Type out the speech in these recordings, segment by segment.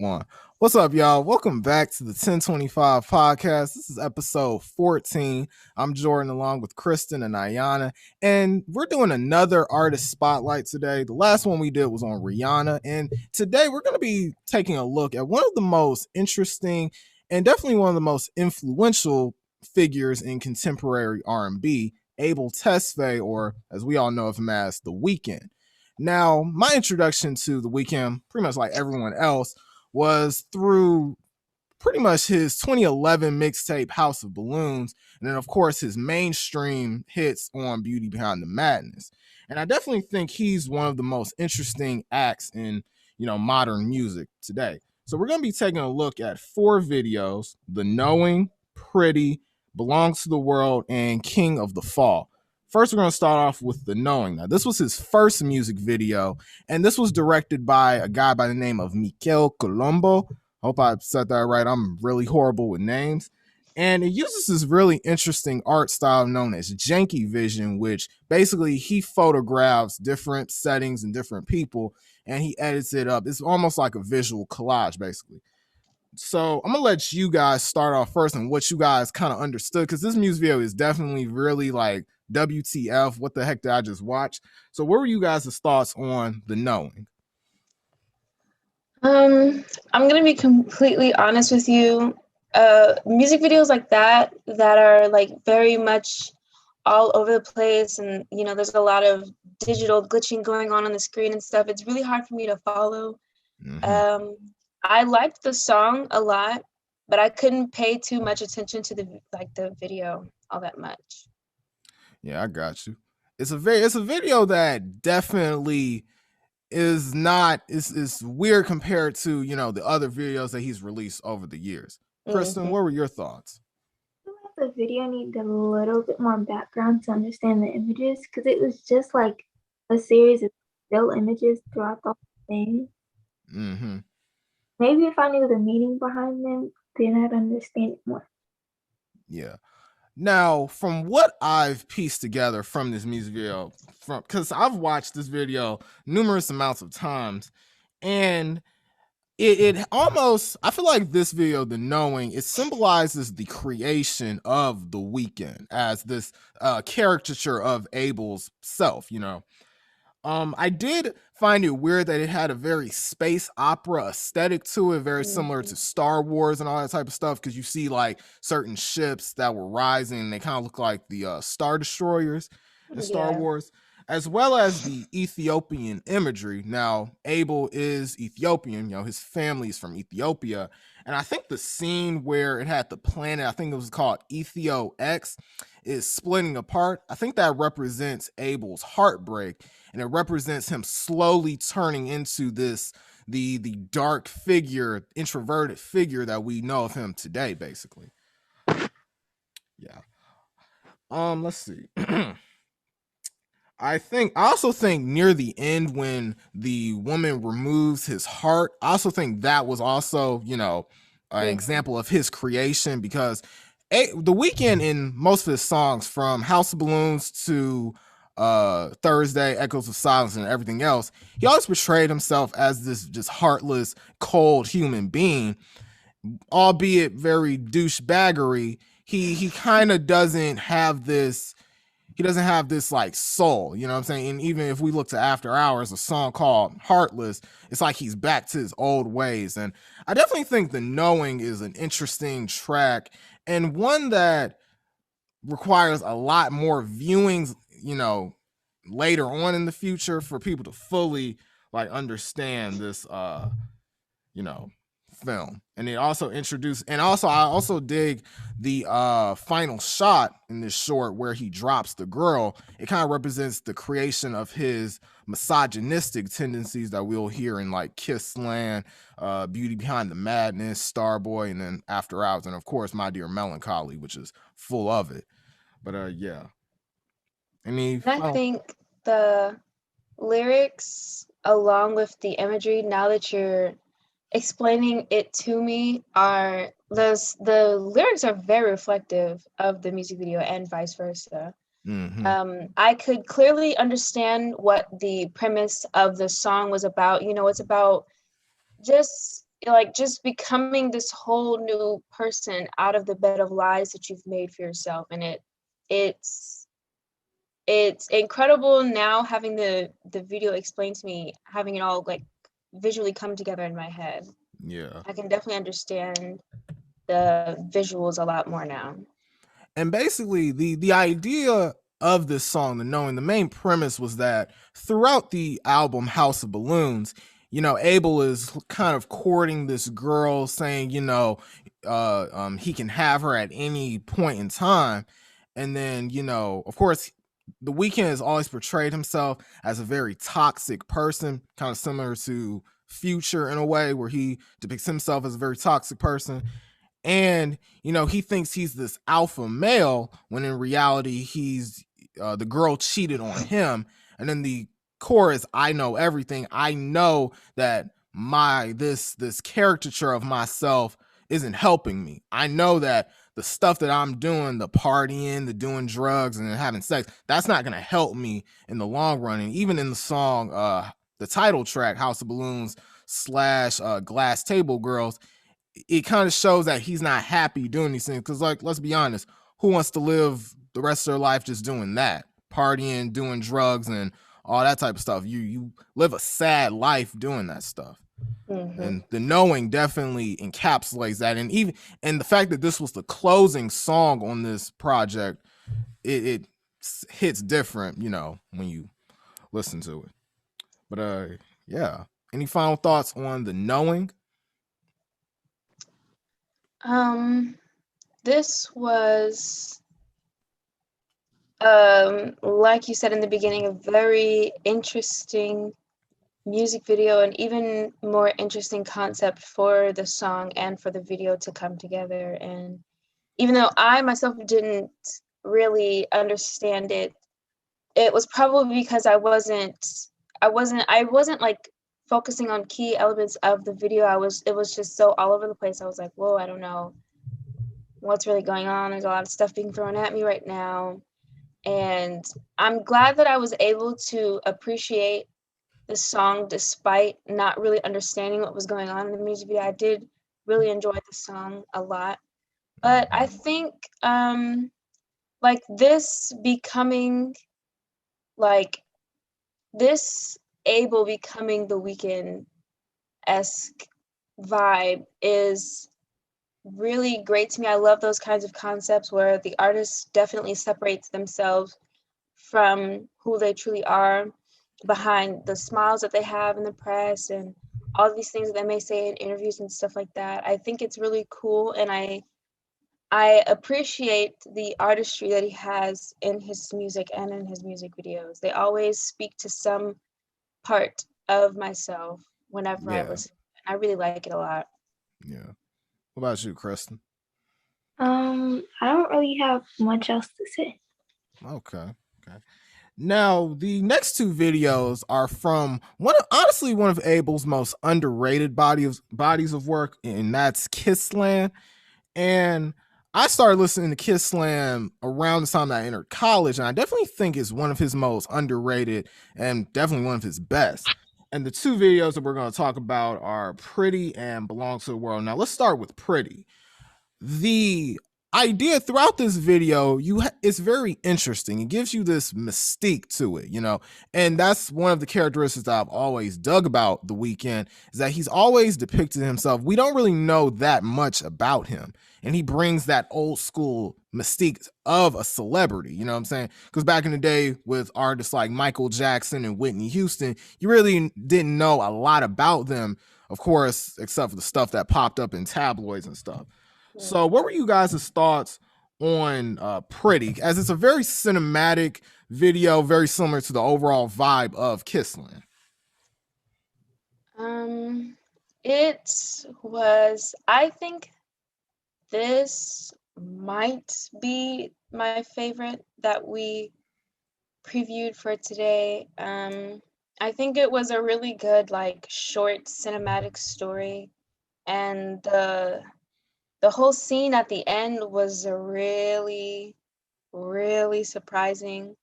One. What's up, y'all? Welcome back to the 1025 podcast. This is episode 14. I'm Jordan along with Kristen and Ayana, and we're doing another artist spotlight today. The last one we did was on Rihanna, and today we're going to be taking a look at one of the most interesting and definitely one of the most influential figures in contemporary R&B, Abel Tesfaye, or as we all know of him as The Weeknd. Now, my introduction to The Weeknd, pretty much like everyone else, was through pretty much his 2011 mixtape House of Balloons, and then of course his mainstream hits on Beauty Behind the Madness. And I definitely think he's one of the most interesting acts in modern music today. So we're going to be taking a look at 4 videos: The Knowing, Pretty, Belongs to the World, and King of the Fall. First, we're going to start off with The Knowing. Now, this was his first music video, and this was directed by a guy by the name of Mikel Colombo. I hope I said that right. I'm really horrible with names. And it uses this really interesting art style known as janky vision, which basically he photographs different settings and different people, and he edits it up. It's almost like a visual collage, basically. So I'm gonna let you guys start off first and what you guys kind of understood, because this music video is definitely really like WTF, what the heck did I just watch? So what were you guys' thoughts on The Knowing? I'm gonna be completely honest with you. Music videos like that are like very much all over the place, and there's a lot of digital glitching going on the screen and stuff. It's really hard for me to follow. I liked the song a lot, but I couldn't pay too much attention to the video all that much. Yeah, I got you. It's a video that definitely is not is weird compared to the other videos that he's released over the years. Kristen, what were your thoughts? The video needed a little bit more background to understand the images, because it was just like a series of still images throughout the whole thing. Maybe if I knew the meaning behind them, then I'd understand it more. Yeah. Now, from what I've pieced together from this music video, because I've watched this video numerous amounts of times, and it almost, I feel like this video, The Knowing, it symbolizes the creation of The Weeknd as this caricature of Abel's self, I did find it weird that it had a very space opera aesthetic to it, very similar to Star Wars and all that type of stuff, because you see like certain ships that were rising, and they kind of look like the Star Destroyers in Star Wars, as well as the Ethiopian imagery. Now, Abel is Ethiopian, his family is from Ethiopia, and I think the scene where it had the planet, I think it was called Ethio X, is splitting apart. I think that represents Abel's heartbreak, and it represents him slowly turning into the dark figure, introverted figure that we know of him today, basically. Yeah. Let's see. I also think near the end, when the woman removes his heart, I also think that was also, an example of his creation, because The Weeknd, in most of his songs, from House of Balloons to Thursday, Echoes of Silence, and everything else, he always portrayed himself as this just heartless, cold human being, albeit very douchebaggery. He kind of doesn't have this. He doesn't have this like soul, you know what I'm saying? And even if we look to After Hours, a song called Heartless, it's like he's back to his old ways. And I definitely think The Knowing is an interesting track, and one that requires a lot more viewings, later on in the future, for people to fully like understand this film. And it also introduced, and also I also dig the final shot in this short where he drops the girl. It kind of represents the creation of his misogynistic tendencies that we'll hear in like Kissland, Beauty Behind the Madness, Starboy, and then After Hours, and of course My Dear Melancholy, which is full of it. But yeah. I think the lyrics, along with the imagery, now that you're explaining it to me, the lyrics are very reflective of the music video and vice versa. I could clearly understand what the premise of the song was about. It's about just like just becoming this whole new person out of the bed of lies that you've made for yourself. And it's incredible now having the video explained to me, having it all like visually come together in my head. Yeah. I can definitely understand the visuals a lot more now. And basically, the idea of this song, the main premise was that throughout the album House of Balloons, Abel is kind of courting this girl, saying, he can have her at any point in time. And then, of course, the Weeknd has always portrayed himself as a very toxic person, kind of similar to Future in a way, where he depicts himself as a very toxic person. And he thinks he's this alpha male when in reality he's the girl cheated on him. And then the chorus, I know everything. I know that this caricature of myself isn't helping me. I know that the stuff that I'm doing, the partying, the doing drugs and having sex, that's not going to help me in the long run. And even in the song, the title track, House of Balloons / Glass Table Girls, it kind of shows that he's not happy doing these things. Because, like, let's be honest, who wants to live the rest of their life just doing that, partying, doing drugs, and all that type of stuff? You live a sad life doing that stuff. Mm-hmm. And the knowing definitely encapsulates that. And the fact that this was the closing song on this project, it hits different, when you listen to it. But yeah. Any final thoughts on the knowing? This was, like you said in the beginning, a very interesting music video, and even more interesting concept for the song and for the video to come together. And even though I myself didn't really understand it, it was probably because I wasn't like focusing on key elements of the video. It was just so all over the place. I was like, whoa, I don't know what's really going on. There's a lot of stuff being thrown at me right now. And I'm glad that I was able to appreciate the song despite not really understanding what was going on in the music video. I did really enjoy the song a lot. But I think like this becoming like this Abel becoming the Weeknd-esque vibe is really great to me. I love those kinds of concepts where the artist definitely separates themselves from who they truly are behind the smiles that they have in the press and all these things that they may say in interviews and stuff like that. I think it's really cool, and I appreciate the artistry that he has in his music and in his music videos. They always speak to some part of myself whenever I listen. I really like it a lot. Yeah. What about you, Kristen? I don't really have much else to say. Okay. Now, the next two videos are from one of Abel's most underrated bodies of work, and that's Kissland. And I started listening to Kissland around the time that I entered college, and I definitely think it's one of his most underrated and definitely one of his best. And the two videos that we're going to talk about are Pretty and Belong to the World. Now, let's start with Pretty. The idea throughout this video, it's very interesting. It gives you this mystique to it, and that's one of the characteristics that I've always dug about The Weeknd, is that he's always depicted himself. We don't really know that much about him, and he brings that old school mystique of a celebrity, you know what I'm saying? Because back in the day with artists like Michael Jackson and Whitney Houston, you really didn't know a lot about them, of course, except for the stuff that popped up in tabloids and stuff. So what were you guys' thoughts on Pretty, as it's a very cinematic video, very similar to the overall vibe of Kissland? I think this might be my favorite that we previewed for today. I think it was a really good, like, short cinematic story, and the whole scene at the end was really, really surprising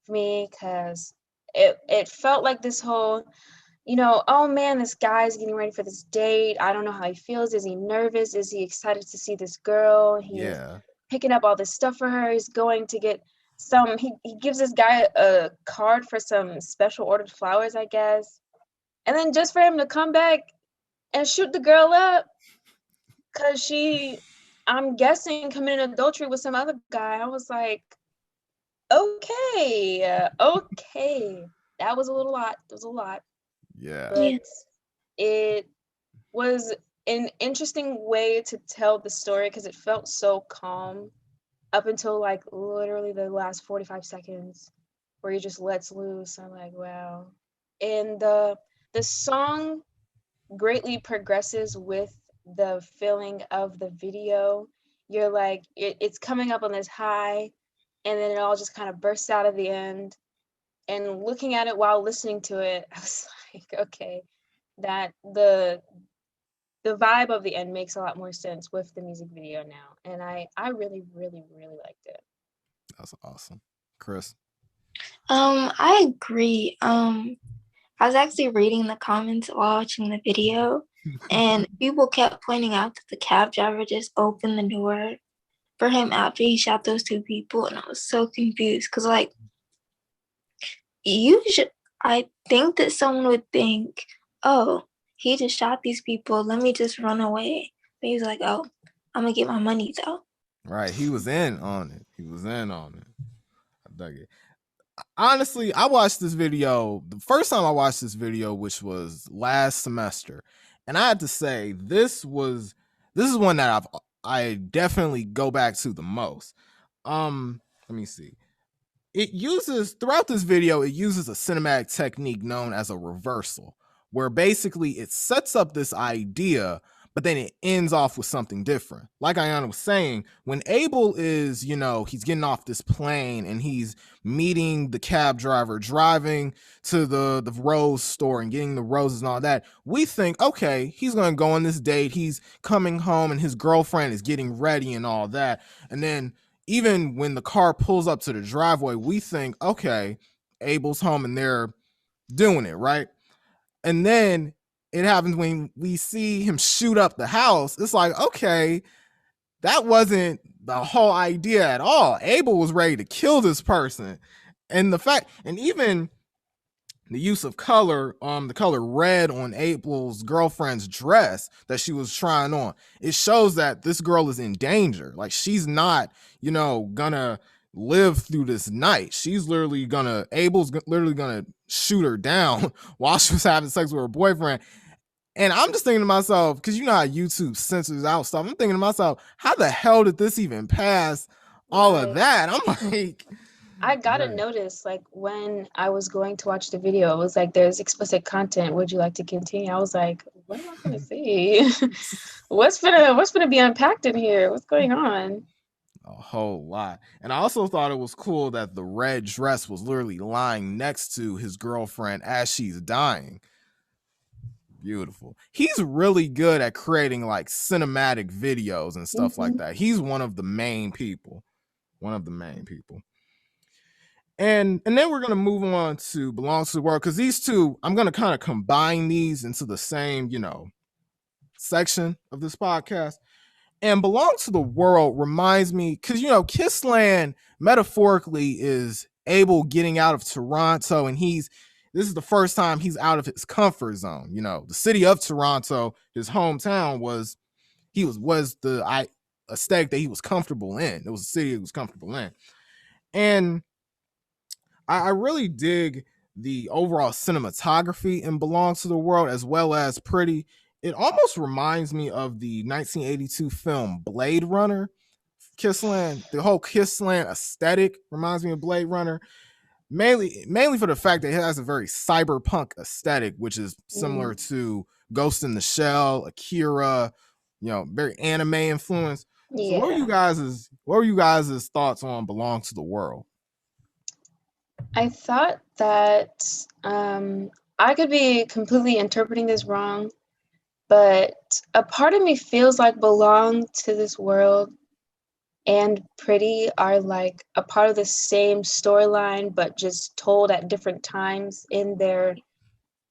for me, because it felt like this whole oh man, this guy's getting ready for this date. I don't know how he feels. Is he nervous? Is he excited to see this girl? He's Yeah. picking up all this stuff for her. He's going to get he gives this guy a card for some special ordered flowers, I guess. And then just for him to come back and shoot the girl up because I'm guessing, committed adultery with some other guy. I was like, okay. That was a little lot. It was a lot. Yeah. But it was an interesting way to tell the story because it felt so calm up until like literally the last 45 seconds where he just lets loose. I'm like, wow. And the song greatly progresses with the feeling of the video. You're like, it's coming up on this high, and then it all just kind of bursts out at the end. And looking at it while listening to it, I was like, okay, that the vibe of the end makes a lot more sense with the music video now. And I really, really, really liked it. That's awesome. Chris? I agree. I was actually reading the comments while watching the video, and people kept pointing out that the cab driver just opened the door for him after he shot those two people, and I was so confused because, like, I think that someone would think, oh, he just shot these people, let me just run away. But he was like, oh, I'm gonna get my money though. Right. He was in on it. I dug it. Honestly, I watched this video the first time I watched this video, which was last semester, and I had to say this is one that I definitely go back to the most. Let me see. It uses throughout this video, it uses a cinematic technique known as a reversal, where basically it sets up this idea, but then it ends off with something different. Like Ayana was saying, when Abel is, he's getting off this plane and he's meeting the cab driver, driving to the rose store and getting the roses and all that, we think, okay, he's going to go on this date. He's coming home and his girlfriend is getting ready and all that. And then even when the car pulls up to the driveway, we think, okay, Abel's home and they're doing it, right? And then it happens when we see him shoot up the house. It's like, okay, that wasn't the whole idea at all. Abel was ready to kill this person. And even the use of color, the color red on April's girlfriend's dress that she was trying on, it shows that this girl is in danger. Like, she's not, gonna live through this night. Abel's literally gonna shoot her down while she was having sex with her boyfriend. And I'm just thinking to myself, because you know how YouTube censors out stuff, I'm thinking to myself, how the hell did this even pass all of that? I'm like, I gotta notice, like, when I was going to watch the video, it was like, there's explicit content. Would you like to continue? I was like, what am I gonna see? What's gonna be unpacked in here? What's going on? A whole lot. And I also thought it was cool that the red dress was literally lying next to his girlfriend as she's dying. Beautiful. He's really good at creating like cinematic videos and stuff like that. He's one of the main people. And then we're gonna move on to Belongs to the World, because these two, I'm gonna kind of combine these into the same, section of this podcast. And Belongs to the World reminds me, because Kissland metaphorically is Abel getting out of Toronto, and this is the first time he's out of his comfort zone. The city of Toronto, his hometown, was the aesthetic that he was comfortable in. It was a city he was comfortable in. And I really dig the overall cinematography in Belongs to the World, as well as Pretty. It almost reminds me of the 1982 film Blade Runner. Kissland, the whole Kissland aesthetic reminds me of Blade Runner. Mainly for the fact that it has a very cyberpunk aesthetic, which is similar to Ghost in the Shell, Akira, very anime influence. Yeah. So what were you guys' thoughts on Belong to the World? I thought that I could be completely interpreting this wrong, but a part of me feels like Belong to this World and Pretty are like a part of the same storyline, but just told at different times in their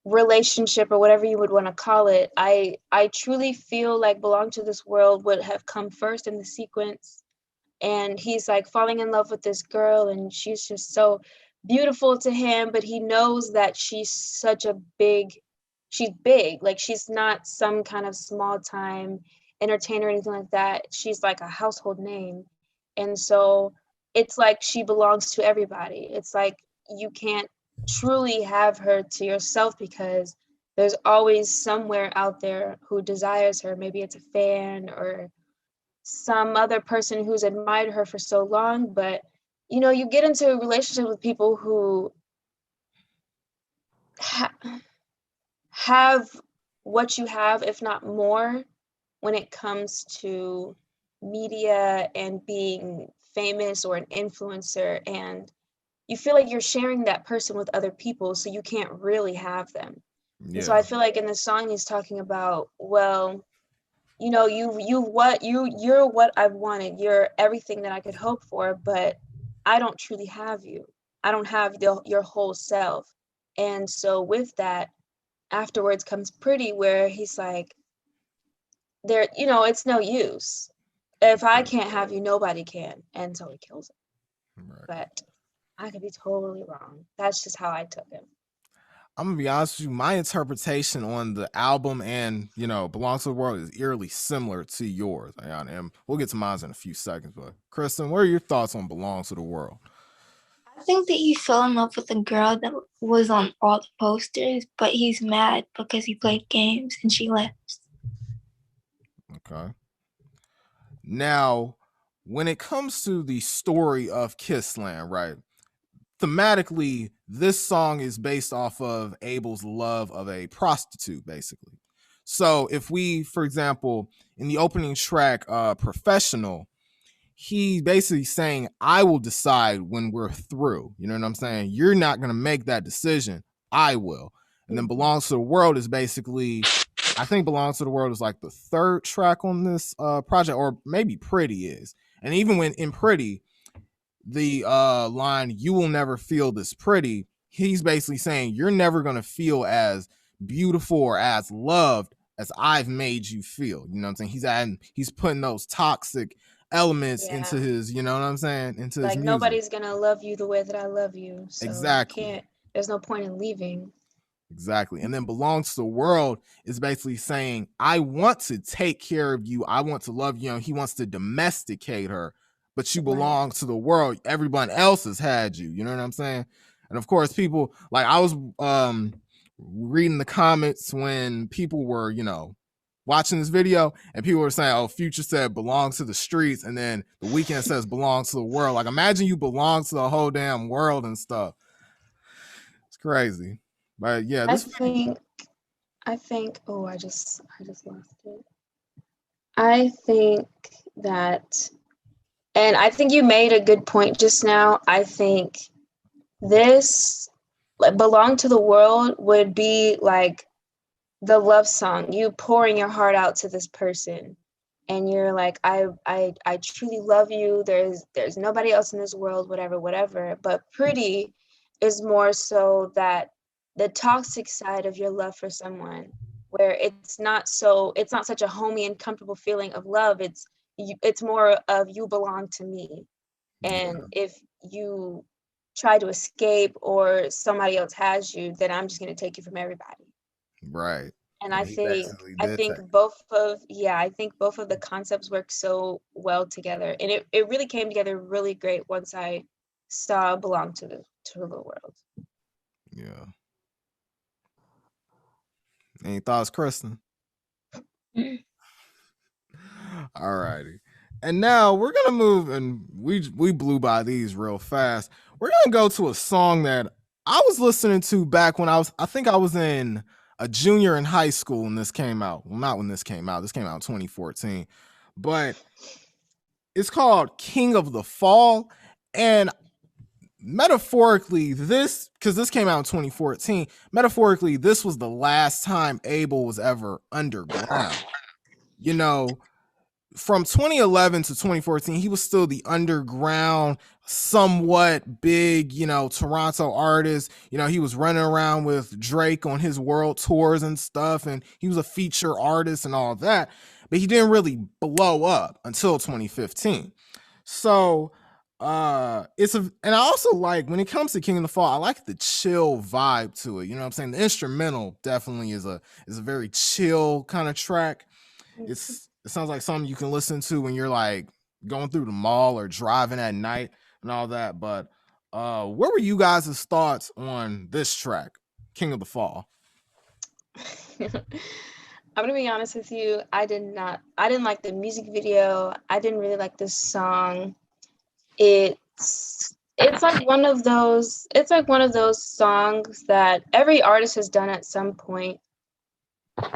relationship or whatever you would want to call it, I truly feel like Belong to This World would have come first in the sequence. And he's like falling in love with this girl, and she's just so beautiful to him, but he knows that she's big, like she's not some kind of small time entertainer or anything like that. She's like a household name. And so it's like she belongs to everybody. It's like you can't truly have her to yourself because there's always somewhere out there who desires her. Maybe it's a fan or some other person who's admired her for so long. But you get into a relationship with people who have what you have, if not more, when it comes to media and being famous or an influencer, and you feel like you're sharing that person with other people, so you can't really have them. Yeah. And so I feel like in the song he's talking about, well, you're what I've wanted. You're everything that I could hope for, but I don't truly have you. I don't have your whole self. And so with that, afterwards comes Pretty, where he's like, it's no use. If I can't have you, nobody can. And so he kills him. Right. But I could be totally wrong. That's just how I took him. I'm gonna be honest with you, my interpretation on the album and Belong to the World is eerily similar to yours, Ayana, and we'll get to mine in a few seconds. But Kristen, what are your thoughts on Belong to the World? I think that he fell in love with a girl that was on all the posters, but he's mad because he played games and she left. Okay. Now, when it comes to the story of Kissland, right? Thematically, this song is based off of Abel's love of a prostitute, basically. So if we, for example, in the opening track, Professional, he basically saying, I will decide when we're through. You know what I'm saying? You're not going to make that decision. I will. And then Belongs to the World is basically, I think Belongs to the World is like the third track on this project, or maybe Pretty is. And even when in Pretty, the line, you will never feel this pretty, he's basically saying you're never going to feel as beautiful or as loved as I've made you feel. You know what I'm saying? He's putting those toxic elements into his, you know what I'm saying? Into like his music. Nobody's going to love you the way that I love you. So exactly. There's no point in leaving. Exactly. And then Belongs to the World is basically saying, I want to take care of you. I want to love you. He wants to domesticate her, but you belong to the world. Everyone else has had you. You know what I'm saying? And of course, people, like, I was reading the comments when people were, watching this video, and people were saying, oh, Future said belongs to the streets, and then The Weeknd says belongs to the world. Like, imagine you belong to the whole damn world and stuff. It's crazy. But yeah, I think oh, I just lost it. I think that, and I think you made a good point just now. I think this, like, Belong to the World would be like the love song, you pouring your heart out to this person, and you're like, I truly love you. There's nobody else in this world, whatever. But Pretty is more so that the toxic side of your love for someone, where it's not such a homey and comfortable feeling of love. It's more of, you belong to me. And if you try to escape or somebody else has you, then I'm just going to take you from everybody. Right. And I think both of the concepts work so well together. And it really came together really great once I saw Belong to the World. Yeah. Any thoughts, Kristen? All righty. And now we're gonna move, and we blew by these real fast. We're gonna go to a song that I was listening to back when I think I was in a junior in high school when this came out. Well, not when this came out. This came out in 2014. But it's called King of the Fall. And metaphorically, because this came out in 2014, metaphorically, this was the last time Abel was ever underground. from 2011 to 2014, he was still the underground, somewhat big, Toronto artist. He was running around with Drake on his world tours and stuff, and he was a feature artist and all that. But he didn't really blow up until 2015. So and I also like, when it comes to King of the Fall, I like the chill vibe to it. You know what I'm saying? The instrumental definitely is a very chill kind of track. It sounds like something you can listen to when you're like going through the mall or driving at night and all that. But what were you guys' thoughts on this track, King of the Fall? I'm gonna be honest with you. I didn't like the music video. I didn't really like this song. It's like one of those songs that every artist has done at some point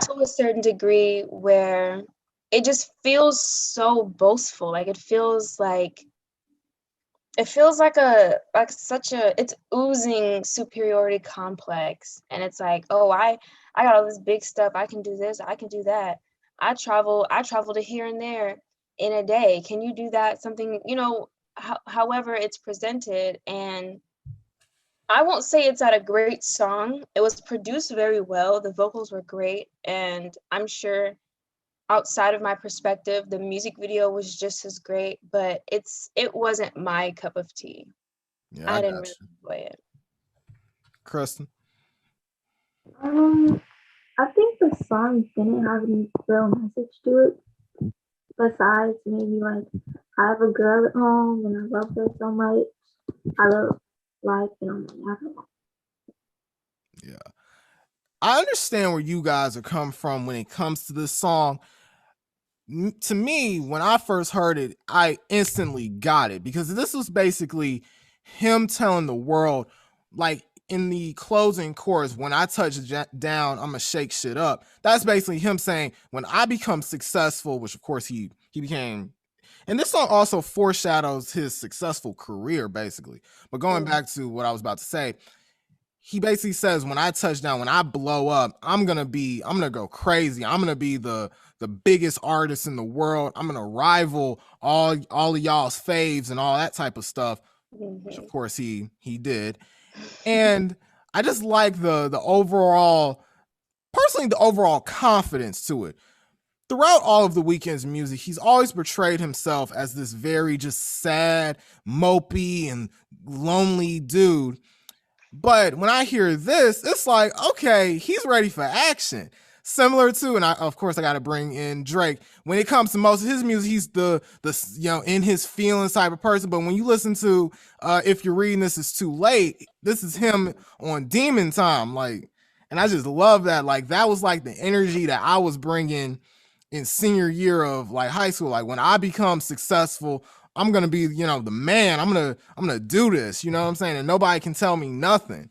to a certain degree, where it just feels so boastful. Like it feels like it's oozing superiority complex, and it's like, oh, I got all this big stuff. I can do this. I can do that. I travel to here and there in a day. Can you do that? Something, however it's presented. And I won't say it's not a great song. It was produced very well. The vocals were great, and I'm sure outside of my perspective, the music video was just as great, but it wasn't my cup of tea. Yeah, I didn't really enjoy it. Kristen? I think the song didn't have any real message to it. Besides maybe like, I have a girl at home and I love her so much. I love life and I'm like, I don't know. Yeah. I understand where you guys are coming from when it comes to this song. To me, when I first heard it, I instantly got it, because this was basically him telling the world, like in the closing chorus, when I touch down, I'm gonna shake shit up. That's basically him saying, when I become successful, which of course he became. And this song also foreshadows his successful career, basically. But going back to what I was about to say, he basically says, when I touch down, when I blow up, I'm gonna go crazy. I'm gonna be the biggest artist in the world. I'm gonna rival all of y'all's faves and all that type of stuff, which of course he did. And I just like the overall, personally, the overall confidence to it. Throughout all of the Weeknd's music, he's always portrayed himself as this very just sad, mopey, and lonely dude. But when I hear this, it's like, okay, he's ready for action. Similar to, and of course I got to bring in Drake. When it comes to most of his music, he's the in his feelings type of person. But when you listen to If You're Reading This Is Too Late, this is him on Demon Time. Like, and I just love that. Like, that was like the energy that I was bringing in senior year of like high school. Like, when I become successful, I'm gonna be, the man. I'm gonna do this. You know what I'm saying? And nobody can tell me nothing.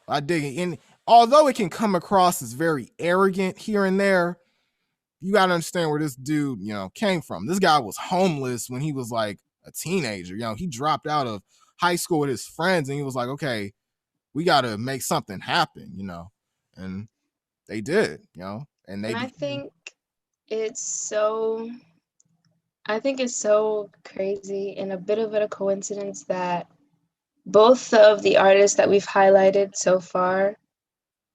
I dig it. And although it can come across as very arrogant here and there, you gotta understand where this dude, came from. This guy was homeless when he was like a teenager. He dropped out of high school with his friends, and he was like, okay, we gotta make something happen. And they did. And I think it's so crazy and a bit of a coincidence that both of the artists that we've highlighted so far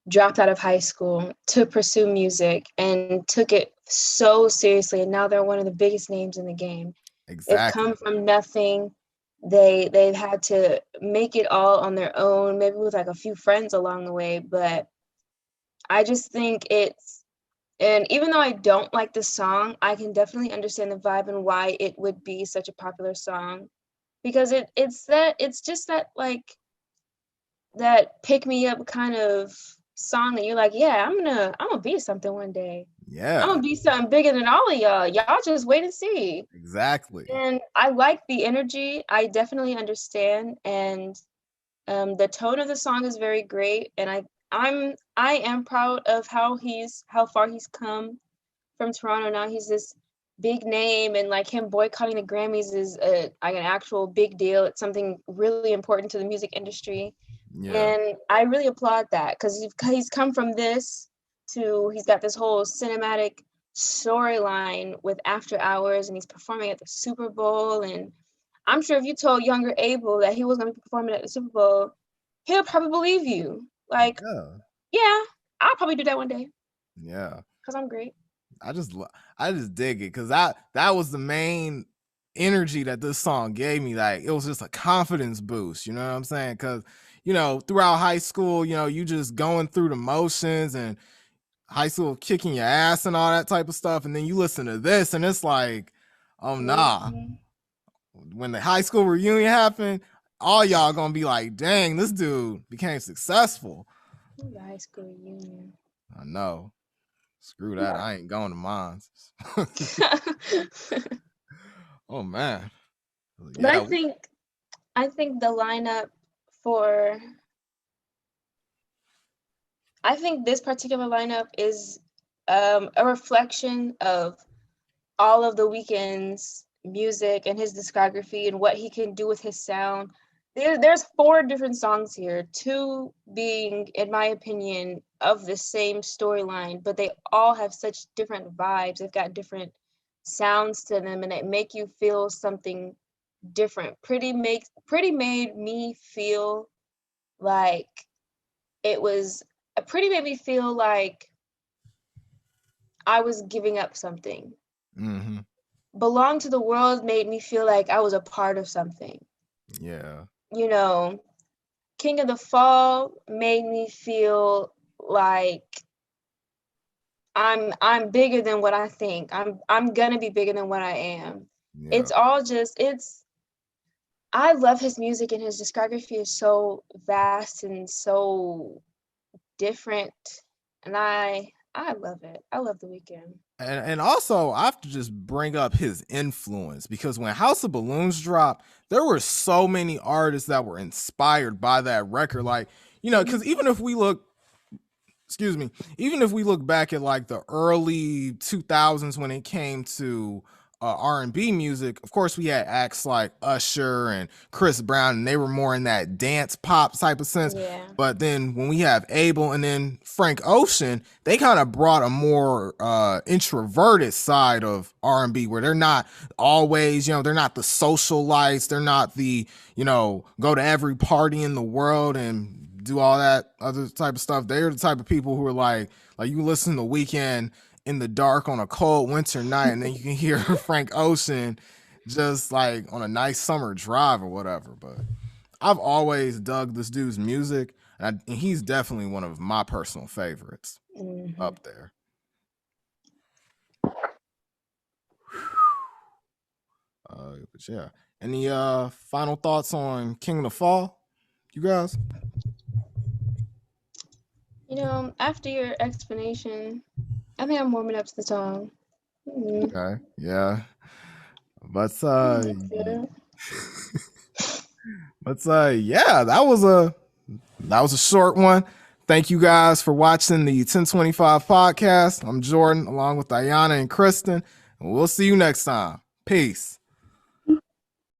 dropped out of high school to pursue music and took it so seriously, and now they're one of the biggest names in the game. Exactly. They've come from nothing. They've had to make it all on their own, maybe with like a few friends along the way, but I just think and even though I don't like the song, I can definitely understand the vibe and why it would be such a popular song, because it's just that like that pick me up kind of song that you're like, yeah, I'm gonna be something one day. Yeah, I'm gonna be something bigger than all of y'all. Y'all just wait and see. Exactly. And I like the energy. I definitely understand, and the tone of the song is very great, and I am proud of how far he's come from Toronto. Now he's this big name, and like him boycotting the Grammys is like an actual big deal. It's something really important to the music industry. Yeah. And I really applaud that, because he's come from this to, he's got this whole cinematic storyline with After Hours, and he's performing at the Super Bowl. And I'm sure if you told younger Abel that he was going to be performing at the Super Bowl, he'll probably believe you. Like, yeah, I'll probably do that one day. Yeah, because I'm great. I just dig it because that was the main energy that this song gave me. Like, it was just a confidence boost, you know what I'm saying? Because, you know, throughout high school, you know, you just going through the motions and high school kicking your ass and all that type of stuff, and then you listen to this and it's like, oh nah. When the high school reunion happened, all y'all gonna be like, dang, this dude became successful. The high school reunion. I know. Screw that. I ain't going to mine. Oh man. Yeah, but I think the lineup for I think this particular lineup is a reflection of all of the Weeknd's music and his discography and what he can do with his sound. There's 4 different songs here, 2 being, in my opinion, of the same storyline, but they all have such different vibes. They've got different sounds to them, and they make you feel something different. Pretty made me feel like Pretty made me feel like I was giving up something. Mm-hmm. Belong to the World made me feel like I was a part of something. Yeah. You know, King of the Fall made me feel like I'm bigger than what I think. I'm gonna be bigger than what I am. Yeah. It's all just I love his music, and his discography is so vast and so different, and I love it. I love The Weeknd. And also, I have to just bring up his influence, because when House of Balloons dropped, there were so many artists that were inspired by that record. Like, you know, because even if we look back at like the early 2000s when it came to R&B music, of course we had acts like Usher and Chris Brown, and they were more in that dance pop type of sense. Yeah. But then when we have Abel and then Frank Ocean, they kind of brought a more introverted side of R&B, where they're not always, you know, they're not the socialites, they're not the, you know, go to every party in the world and do all that other type of stuff. They're the type of people who are like you listen to Weeknd in the dark on a cold winter night, and then you can hear Frank Ocean just like on a nice summer drive or whatever. But I've always dug this dude's music, and he's definitely one of my personal favorites up there. But yeah, any final thoughts on King of the Fall, you guys? You know, after your explanation, I think I'm warming up to the song. Okay, yeah, but yeah, that was a short one. Thank you guys for watching the 1025 podcast. I'm Jordan, along with Diana and Kristen, and we'll see you next time. Peace.